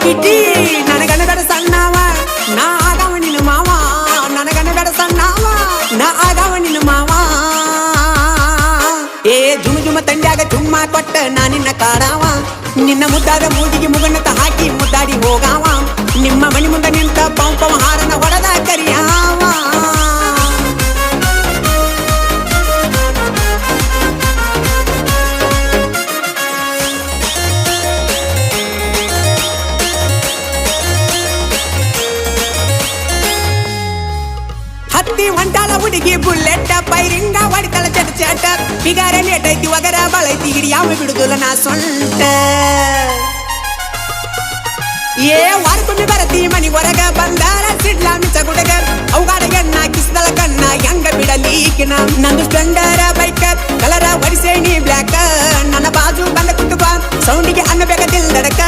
ಕಿಟ್ಟಿ ನನಗನ ಬೇಡ ಸಣ್ಣವ ನಾ ಆಗವ ನಿನ್ನ ಮಾವ ನನಗನ ಬೇಡ ಸಣ್ಣವ ನಾ ಆಗವ ನಿನ್ನ ಮಾವ ಏ ಜುಮ್ ಜುಮ ತಂಡ್ಯಾಗ ಜುಮ್ಮ ಕೊಟ್ಟ ನಾ ನಿನ್ನ ಕಾಡವ ನಿನ್ನ ಮುದ್ದಾದ ಮೂಗಿಗೆ ಮುಗನತ ಹಾಕಿ ಮುದ್ದಾಡಿ ಹೋಗಾವ ನಿಮ್ಮ ಮನಿ ಮುಂದೆ ನಿಂತ ಪಂಪವ ಹಾರನ ಹೊಡೆದ ಕರಿಯಾವ ಹತ್ತಿ ಹೊಂಟಾಳ ಹುಡುಗಿ ಬುಲ್ಲೆಟ್ ಪೈರಿಂಗ ಹೊಡಿತಾಳ ಚಟ ಚಟ ಬಿಗಾರ ಲೇಟ್ ಐತಿ ಒಗರ ಬಳೈತಿ ಹಿಡಿಯಾವ ಬಿಡುದಿಲ್ಲ ನಾ ಸೊಂಟ ಏ ವಾರಕ್ಕೊಮ್ಮೆ ಬರತಿ ಮನಿ ಹೊರಗ ಬಂದಾರ ಸಿಡ್ಲಾ ಮಿಚ ಗುಡಗ ಅವುಗಾಡ ಎಣ್ಣ ಕಿಸ್ದಳ ಕಣ್ಣ ಹೆಂಗ ಬಿಡಲೀಕಿನ ನಂದು ಸ್ಪೆಂಡರ ಬೈಕ್ ಕಲರ ಹೊಡಿಸೇನಿ ಬ್ಲ್ಯಾಕ್ ನನ್ನ ಬಾಜು ಬಂದ ಕುಟುಂಬ ಸೌಂಡಿಗೆ ಅನ್ನ ಬೇಕದಿಲ್ ದಡಕ